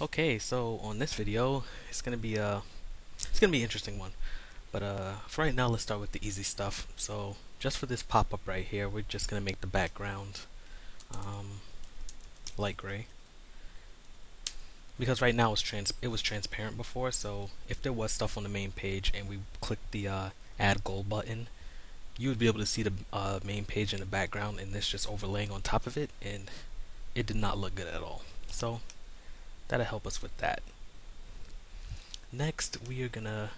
Okay, so on this video, it's gonna be an interesting one. But for right now, let's start with the easy stuff. So just for this pop-up right here, we're just gonna make the background um, light gray because right now it was transparent before. So if there was stuff on the main page and we clicked the add gold button, you would be able to see the main page in the background, and this just overlaying on top of it, and it did not look good at all. So that'll help us with that. Next, we are gonna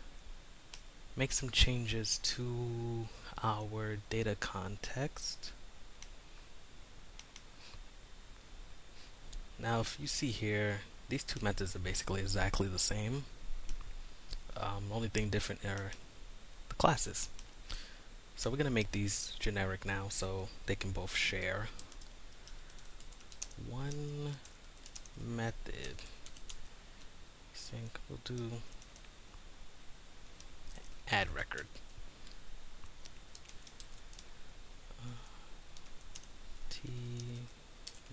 make some changes to our data context. Now, if you see here, these two methods are basically exactly the same. The only thing different are the classes. So we're going to make these generic now so they can both share one method. Sync, we'll do add record. T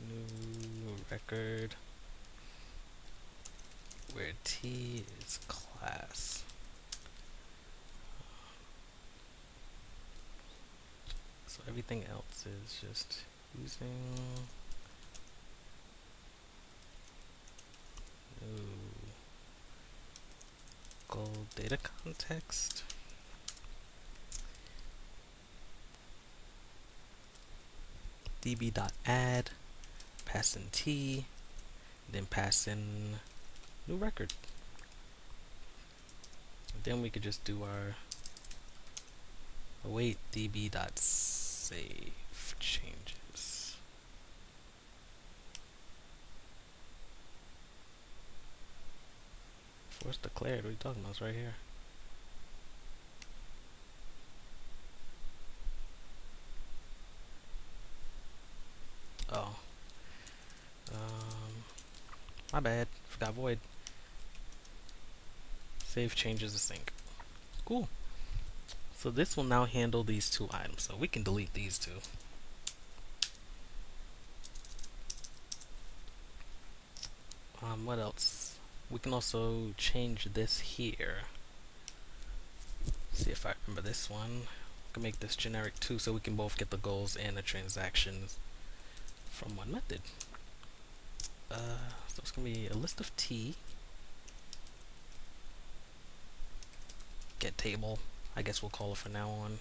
new record where T is class. So everything else is just using new gold data context. db.add, pass in T, then pass in new record. And then we could just do our await db.save changes. Force declared, what are you talking about? It's right here. Oh. My bad. Forgot void. Save changes to sync. Cool. So this will now handle these two items. So we can delete these two. What else? We can also change this here. See if I remember this one. We can make this generic too, so we can both get the goals and the transactions from one method. So it's gonna be a list of T. Get table, I guess we'll call it for now on.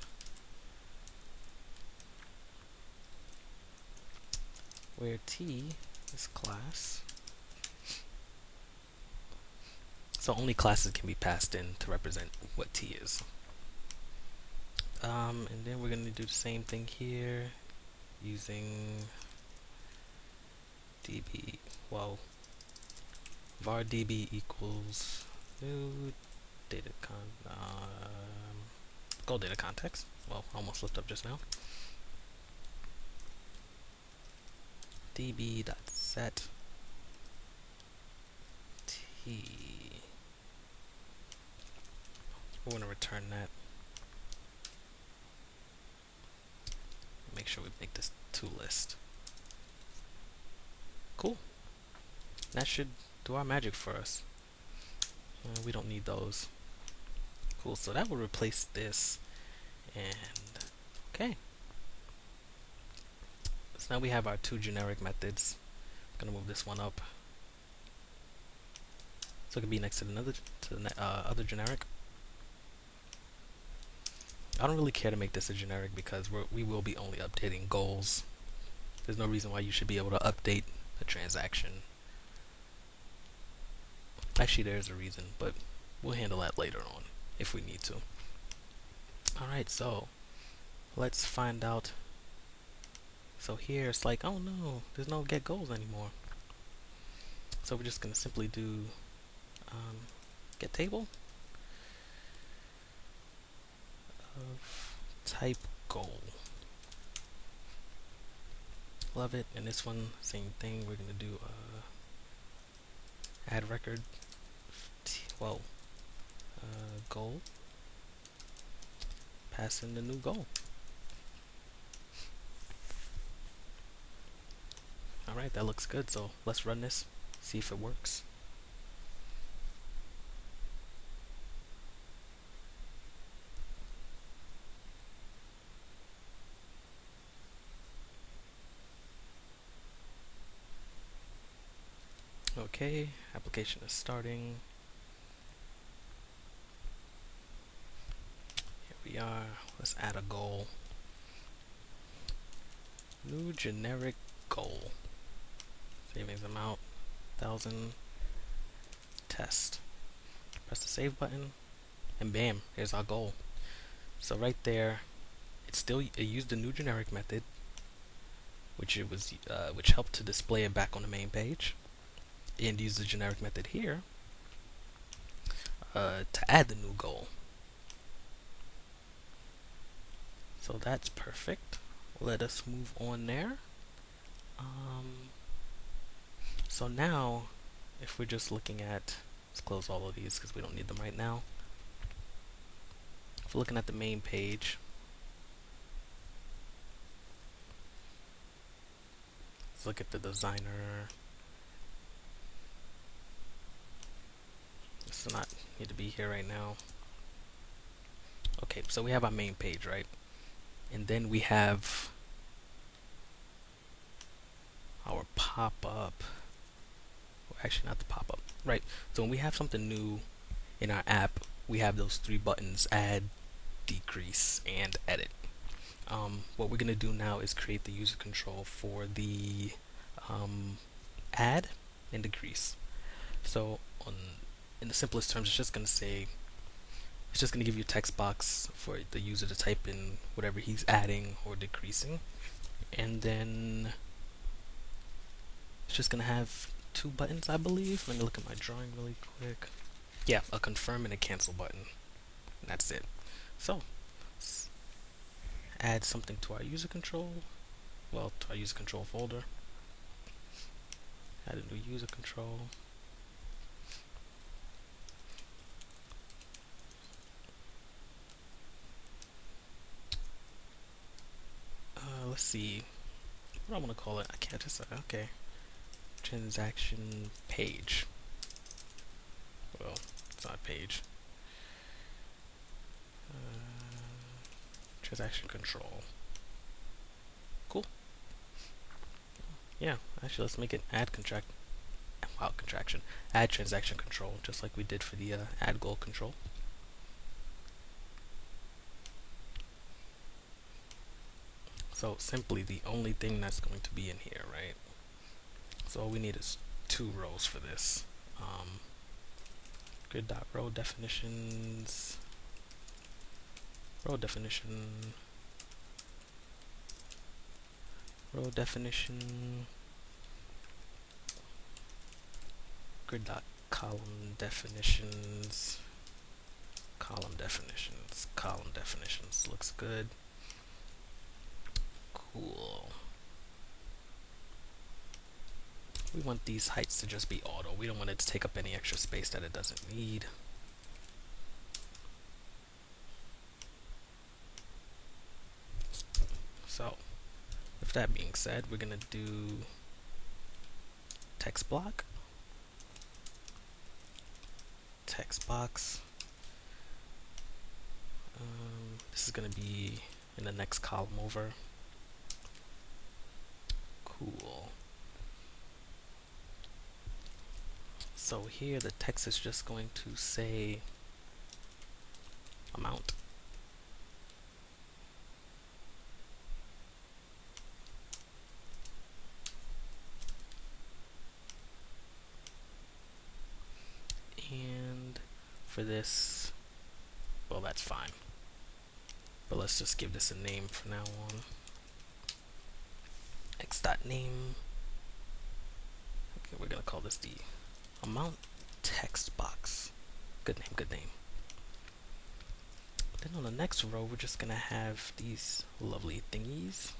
Where T is class. So only classes can be passed in to represent what T is. And then we're gonna do the same thing here using db. Well, var db equals new data gold data context. Well, almost slipped up just now. db.set T. We're gonna return that. Make sure we make this to list. Cool. That should do our magic for us. We don't need those. Cool, so that will replace this, and okay. So now we have our two generic methods. I'm gonna move this one up so it can be next to the other generic. I don't really care to make this a generic because we will be only updating goals. There's no reason why you should be able to update a transaction. Actually, there's a reason, but we'll handle that later on if we need to. Alright, so let's find out. So here it's like, oh no, there's no get goals anymore. So we're just going to simply do get table of type goal. Love it. And this one, same thing. We're going to do add record. Goal. Pass in the new goal. Alright, that looks good. So let's run this, see if it works. Okay, application is starting. Here we are. Let's add a goal. New generic goal. Savings amount 1,000. Test. Press the save button, and bam, here's our goal. So right there, it used the new generic method, which helped to display it back on the main page, and used the generic method here to add the new goal. So that's perfect. Let us move on there. So now, if we're just looking at, let's close all of these because we don't need them right now. If we're looking at the main page, let's look at the designer. This does not need to be here right now. Okay, so we have our main page, right? And then we have our pop-up. Well, actually, not the pop-up, right? So when we have something new in our app, we have those three buttons: add, decrease, and edit. What we're gonna do now is create the user control for the add and decrease. So in the simplest terms, it's just gonna give you a text box for the user to type in whatever he's adding or decreasing, and then it's just gonna have two buttons, I believe. Let me look at my drawing really quick. Yeah, a confirm and a cancel button. And that's it. So let's add something to our user control. Well, to our user control folder. Add a new user control. Let's see. What do I want to call it? I can't decide. Okay. Transaction page. Well, it's not a page. Transaction control. Cool. Yeah, actually, let's make it add contraction. Add transaction control, just like we did for the add goal control. So simply the only thing that's going to be in here, right? So all we need is two rows for this. Grid.row definitions, row definition, row definition, grid.column definitions, column definitions, column definitions. Looks good. Cool. We want these heights to just be auto. We don't want it to take up any extra space that it doesn't need. So, with that being said, we're gonna do text block, text box. This is gonna be in the next column over. Cool. So here the text is just going to say amount. And for this, well, that's fine. But let's just give this a name from now on. X.name. Okay, we're gonna call this the amount text box. Good name, good name. Then on the next row, we're just gonna have these lovely thingies.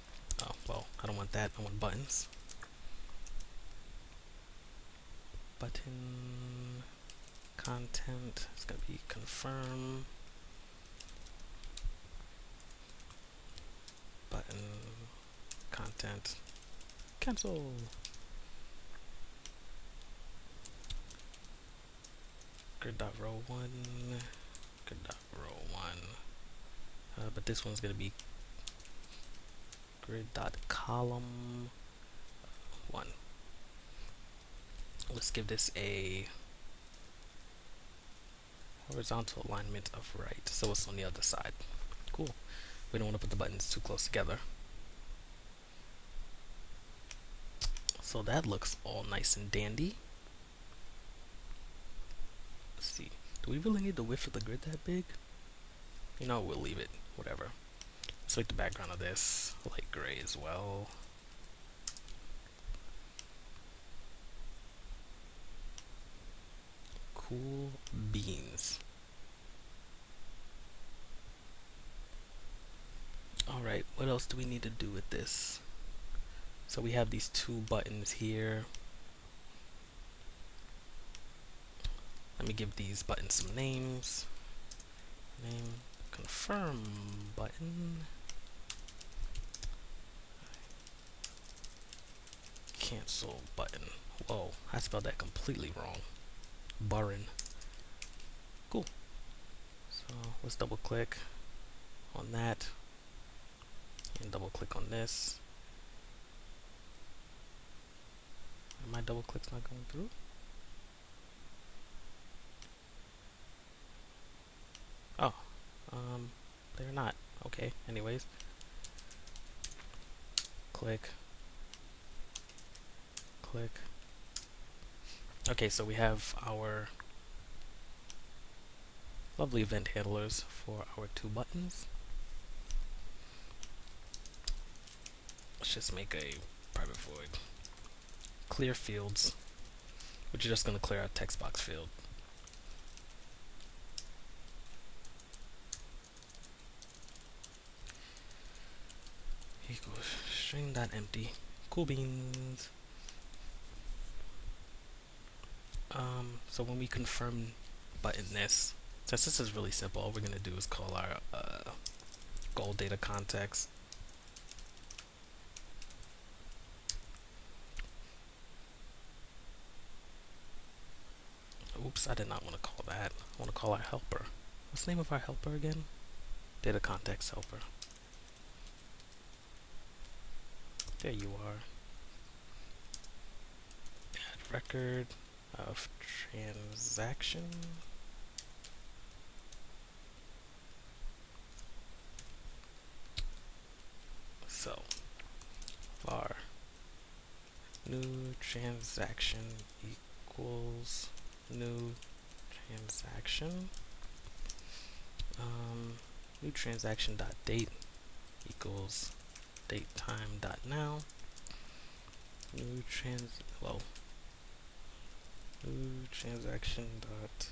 Oh, well, I don't want that. I want buttons. Button content is gonna be confirm. Button content cancel. Grid.row 1, grid.row 1, but this one's gonna be grid.column 1. Let's give this a horizontal alignment of right, so it's on the other side. Cool. We don't want to put the buttons too close together. So that looks all nice and dandy. Let's see. Do we really need the width of the grid that big? You know, we'll leave it. Whatever. Let's make the background of this light gray as well. Cool beans. Alright, what else do we need to do with this? So we have these two buttons here. Let me give these buttons some names. Name, confirm button. Cancel button. Whoa, I spelled that completely wrong. Burrin. Cool. So let's double click on that and double click on this. My double click's not going through. Oh, they're not. Okay, anyways. Click. Click. Okay, so we have our lovely event handlers for our two buttons. Let's just make a private void. Clear fields, which is just going to clear our text box field. Equals string.empty. Cool beans. So when we confirm button this, since this is really simple, all we're going to do is call our goal data context. Oops, I did not want to call that. I want to call our helper. What's the name of our helper again? Data context helper. There you are. Add record of transaction. So var new transaction equals new transaction. New transaction dot date equals date time dot now. New transaction dot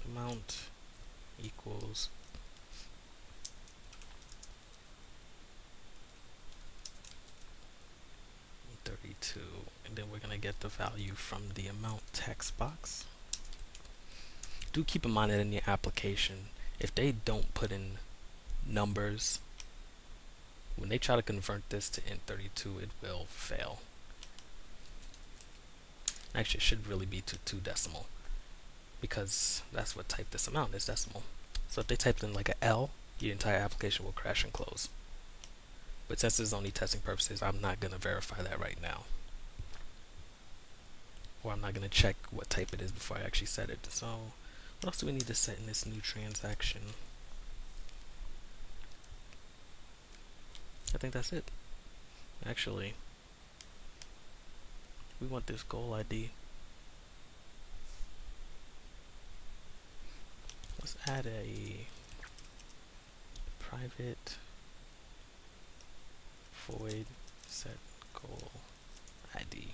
amount equals $32, and then we're gonna get the value from the amount text box. Do keep in mind that in your application, if they don't put in numbers, when they try to convert this to int32, it will fail. Actually, it should really be to 2 decimal, because that's what type this amount is, decimal. So if they typed in like a L, your entire application will crash and close. But since this is only testing purposes, I'm not going to verify that right now. Or I'm not going to check what type it is before I actually set it. So what else do we need to set in this new transaction? I think that's it. Actually, we want this goal ID. Let's add a private void set goal ID.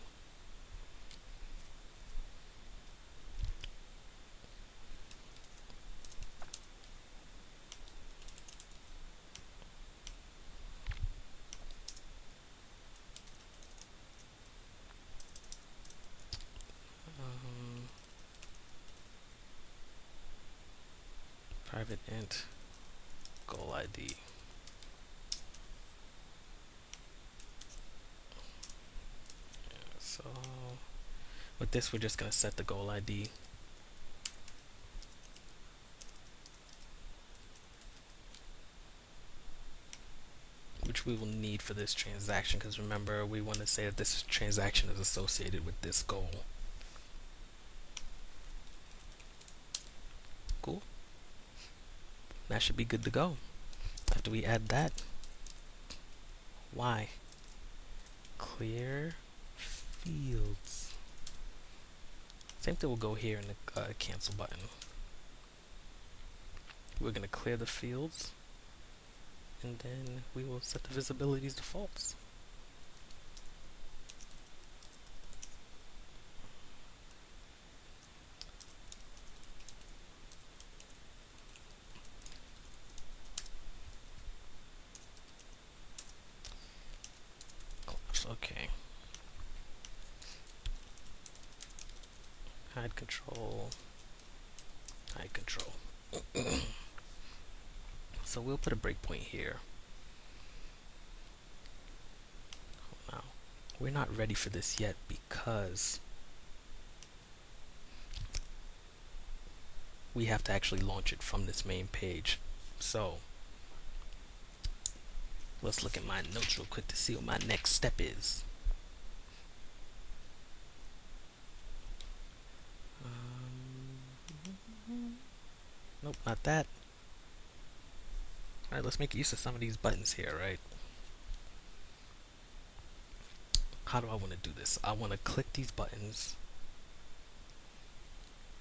Private int goal ID. So with this, we're just going to set the goal ID. Which we will need for this transaction, because remember, we want to say that this transaction is associated with this goal. Cool. That should be good to go. After we add that, why? Clear fields. Same thing will go here in the cancel button. We're going to clear the fields, and then we will set the visibilities to false. Okay. Hide control. Hide control. So we'll put a breakpoint here. Now, we're not ready for this yet because we have to actually launch it from this main page. So let's look at my notes real quick to see what my next step is. Nope, not that. Alright, let's make use of some of these buttons here, right? How do I want to do this? I want to click these buttons.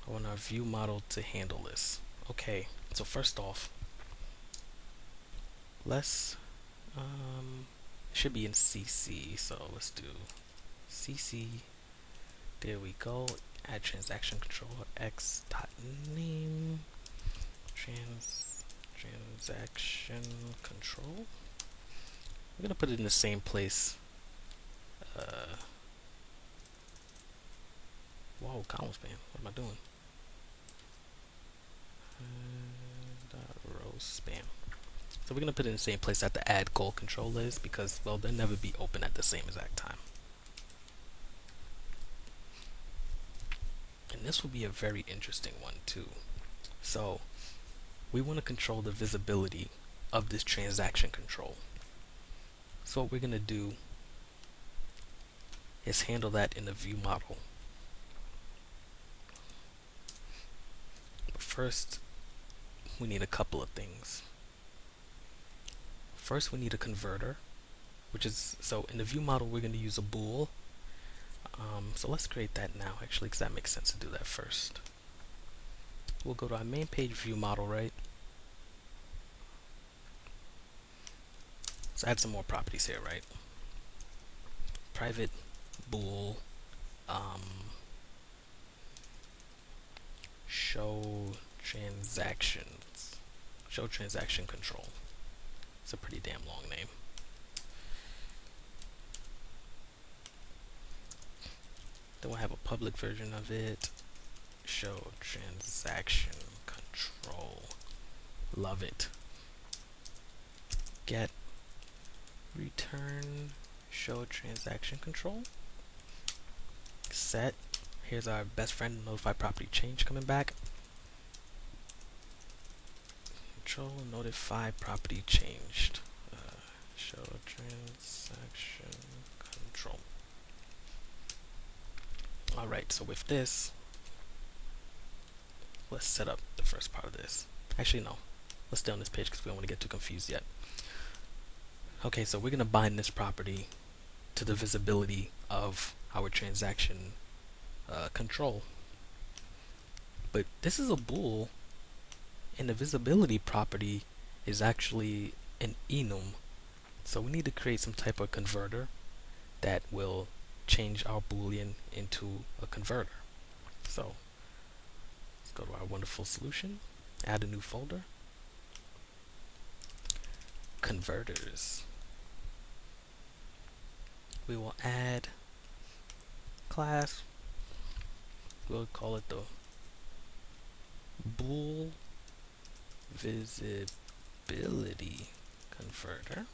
I want our view model to handle this. Okay, so first off, let's should be in CC, so let's do CC. There we go. Add transaction controller x dot name transaction control. I'm gonna put it in the same place. Whoa, column span. What am I doing? Row span. So we're gonna put it in the same place that the add goal control is, because well, they'll never be open at the same exact time. And this will be a very interesting one too. So we want to control the visibility of this transaction control. So what we're gonna do is handle that in the view model. But first, we need a couple of things. First, we need a converter, which is, so in the view model, we're going to use a bool. So let's create that now, actually, because that makes sense to do that first. We'll go to our main page view model, right? Let's add some more properties here, right? Private bool show transactions, show transaction control. It's a pretty damn long name. Then we'll have a public version of it. Show transaction control. Love it. Get return show transaction control. Set. Here's our best friend notify property change coming back. Control notify property changed. Show transaction control. Alright, so with this, let's set up the first part of this. Actually, no. Let's stay on this page because we don't want to get too confused yet. Okay, so we're going to bind this property to the visibility of our transaction control. But this is a bool, and the visibility property is actually an enum. So we need to create some type of converter that will change our boolean into a converter. So let's go to our wonderful solution, add a new folder, converters. We will add class, we'll call it the bool visibility converter.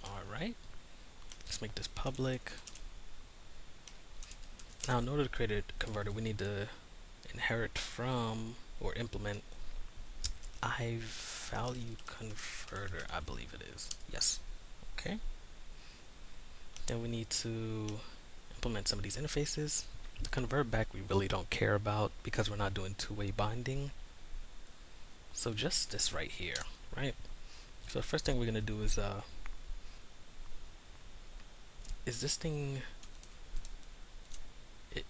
Alright, let's make this public. Now in order to create a converter, we need to inherit from or implement I value converter, I believe it is. Yes. Okay. Then we need to implement some of these interfaces. The convert back we really don't care about because we're not doing two-way binding. So just this right here, right? So the first thing we're gonna do is this thing, is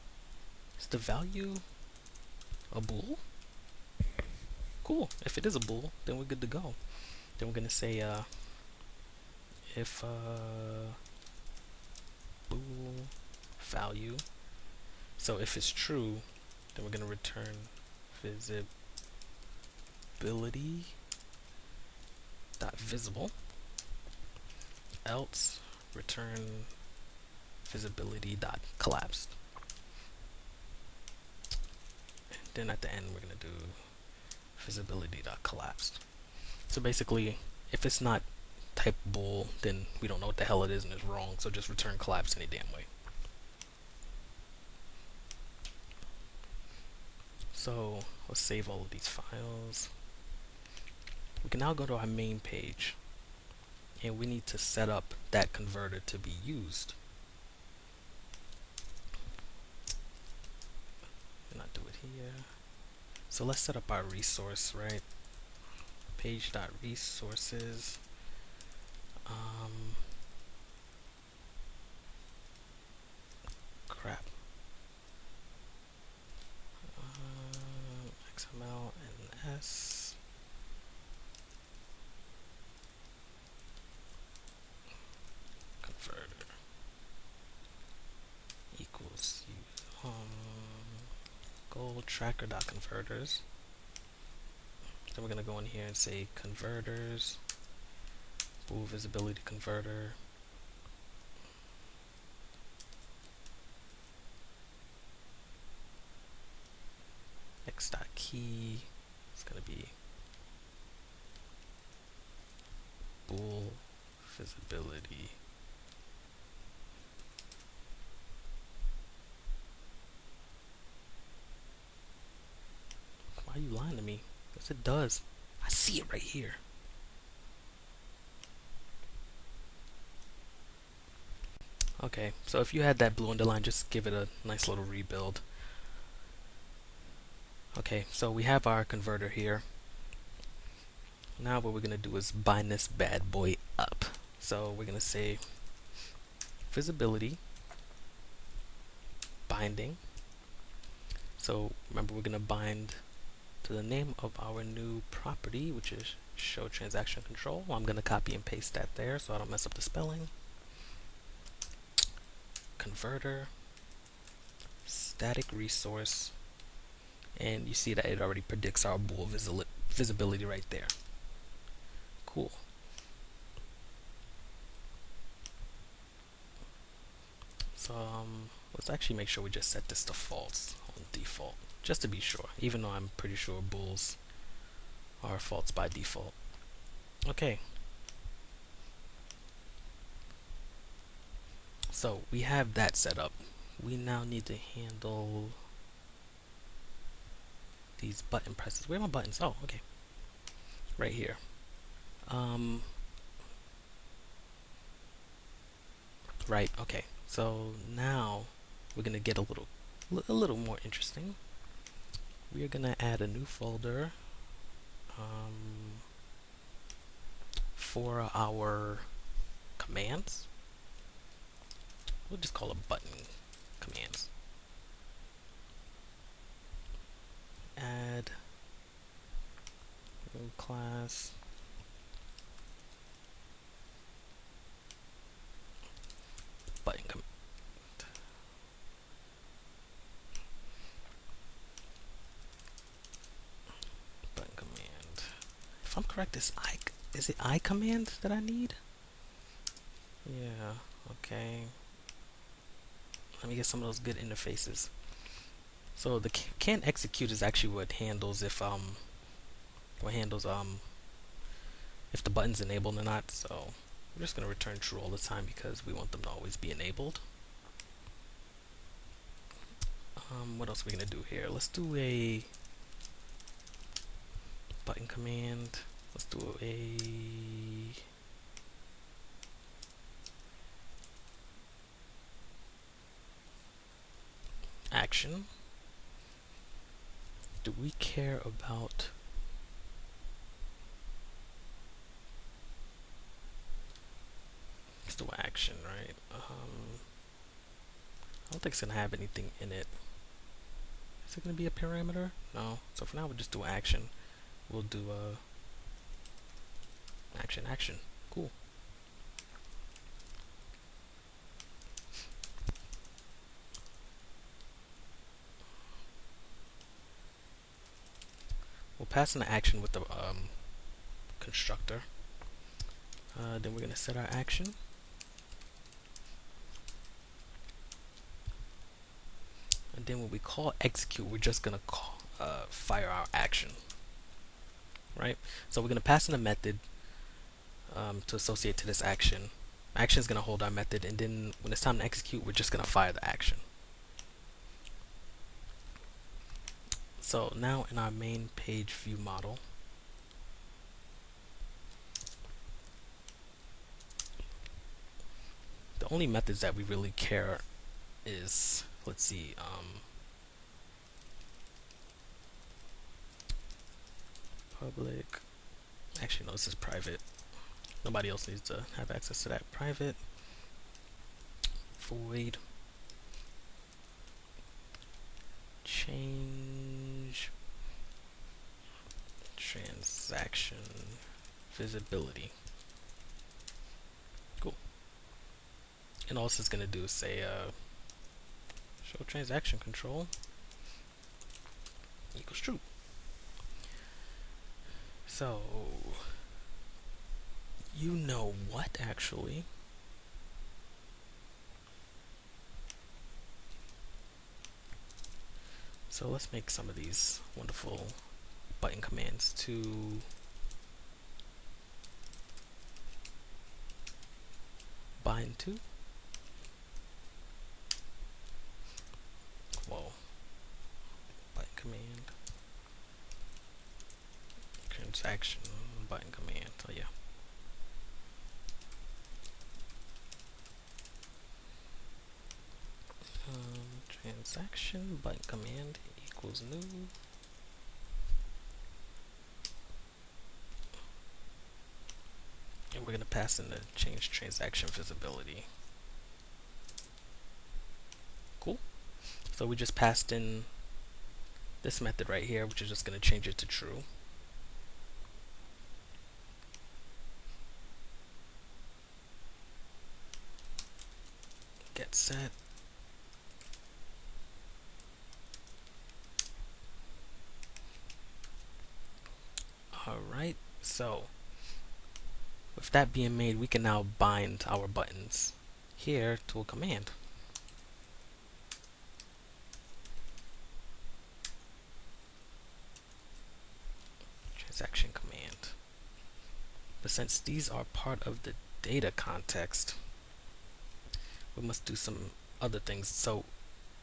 the value a bool? Cool. If it is a bool, then we're good to go. Then we're gonna say if bool value. So if it's true, then we're gonna return visibility dot visible. Else return visibility dot collapsed. And then at the end we're gonna do visibility dot collapsed. So basically, if it's not type bool, then we don't know what the hell it is and it's wrong. So just return collapse any damn way. So let's save all of these files. We can now go to our main page, and we need to set up that converter to be used. And not do it here. So let's set up our resource, right? Page.resources. Crap. XML and S. Converter equals goal tracker.converters. Then we're gonna go in here and say converters, bool visibility converter, x.key is gonna be bool visibility. Why are you lying to me? Yes, it does. I see it right here. Okay, so if you had that blue underline, just give it a nice little rebuild. Okay, so we have our converter here. Now what we're gonna do is bind this bad boy up. So we're gonna say visibility binding. So remember, we're gonna bind to the name of our new property, which is show transaction control. I'm gonna copy and paste that there so I don't mess up the spelling. Converter static resource, and you see that it already predicts our bool visibility right there. Cool. So let's actually make sure we just set this to false on default, just to be sure, even though I'm pretty sure bools are false by default. Okay. So we have that set up. We now need to handle these button presses. Where are my buttons? Oh, okay. Right here. Right, okay. So now we're gonna get a little more interesting. We are gonna add a new folder for our commands. We'll just call it button commands. Add new class button command. Button command. If I'm correct, is it I command that I need? Yeah. Okay. Let me get some of those good interfaces. So the can execute is actually what handles if the button's enabled or not. So we're just gonna return true all the time because we want them to always be enabled. What else are we gonna do here? Let's do a button command. Let's do a action. Do we care about let's do action, right? I don't think it's gonna have anything in it. Is it gonna be a parameter? No. So for now we'll just do action. We'll do action. Cool. We'll pass an action with the constructor. Then we're gonna set our action. And then when we call execute, we're just gonna call, fire our action. Right? So we're gonna pass in a method to associate to this action. Action is gonna hold our method, and then when it's time to execute, we're just gonna fire the action. So now in our main page view model, the only methods that we really care is, let's see, public. Actually, no, this is private. Nobody else needs to have access to that. Private void change transaction visibility. Cool. And all this is going to do is say show transaction control equals true. So you know what, actually? So let's make some of these wonderful button commands to bind to. Whoa. Button command. Transaction button command. Oh yeah. Transaction button command equals new. And we're going to pass in the change transaction visibility. Cool. So we just passed in this method right here, which is just going to change it to true. Get set. Alright, so with that being made, we can now bind our buttons here to a command. Transaction command. But since these are part of the data context, we must do some other things. So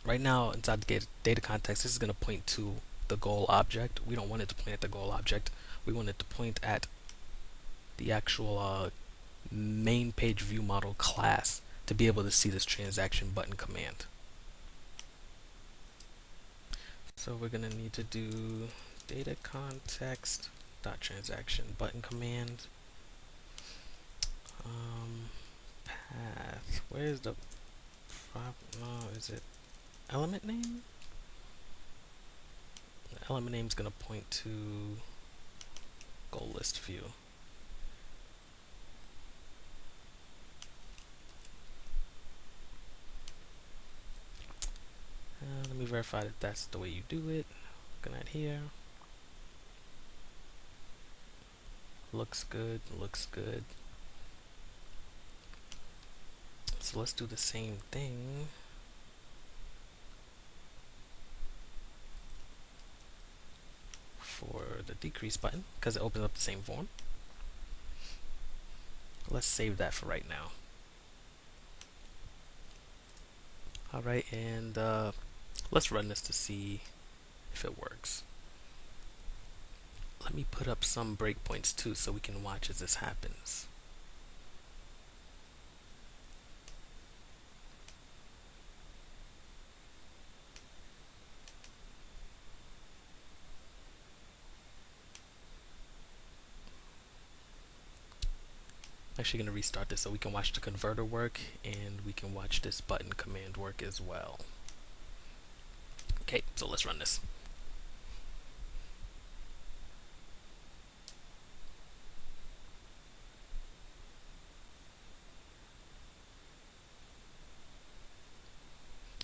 right now inside the data context, this is going to point to the goal object. We don't want it to point at the goal object. We want it to point at the actual main page view model class to be able to see this transaction button command. So we're going to need to do data context dot transaction button command path. Where's the is it element name? The element name is going to point to goal list view. Let me verify that that's the way you do it. Looking at here. Looks good, looks good. So let's do the same thing for the decrease button, because it opens up the same form. Let's save that for right now. Alright, and let's run this to see if it works. let me put up some breakpoints too so we can watch as this happens. Actually going to restart this so we can watch the converter work and we can watch this button command work as well. Okay, so let's run this.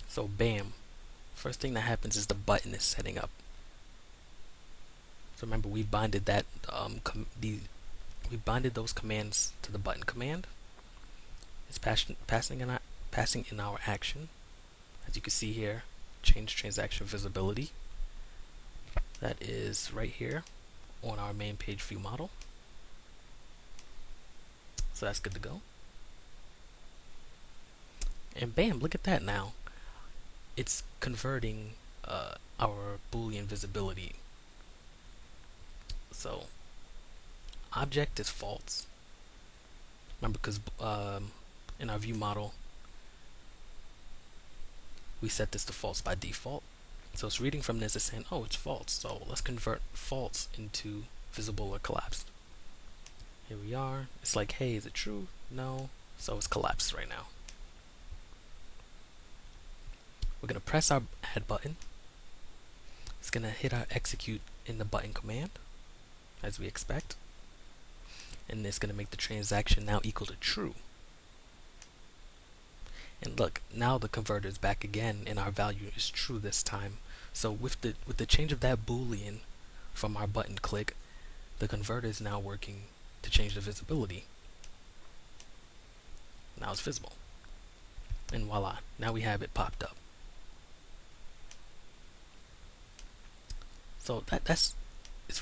So bam, first thing that happens is the button is setting up. So remember we binded that we binded those commands to the button command. It's passing in our action. As you can see here, change transaction visibility. That is right here on our main page view model. So that's good to go. And bam, look at that now. It's converting our Boolean visibility. So object is false. Remember, because in our view model we set this to false by default. So it's reading from this and saying, oh, it's false. So let's convert false into visible or collapsed. Here we are. It's like, hey, is it true? No. So it's collapsed right now. We're going to press our add button. It's going to hit our execute in the button command, as we expect. And it's going to make the transaction now equal to true. And look, now the converter is back again and our value is true this time. So with the change of that Boolean from our button click, the converter is now working to change the visibility. Now it's visible. And voila, now we have it popped up. So it's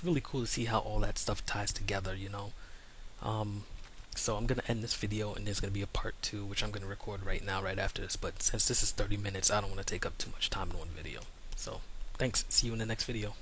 really cool to see how all that stuff ties together, you know. So I'm going to end this video and there's going to be a part 2 which I'm going to record right now right after this, but since this is 30 minutes I don't want to take up too much time in one video. So thanks, see you in the next video.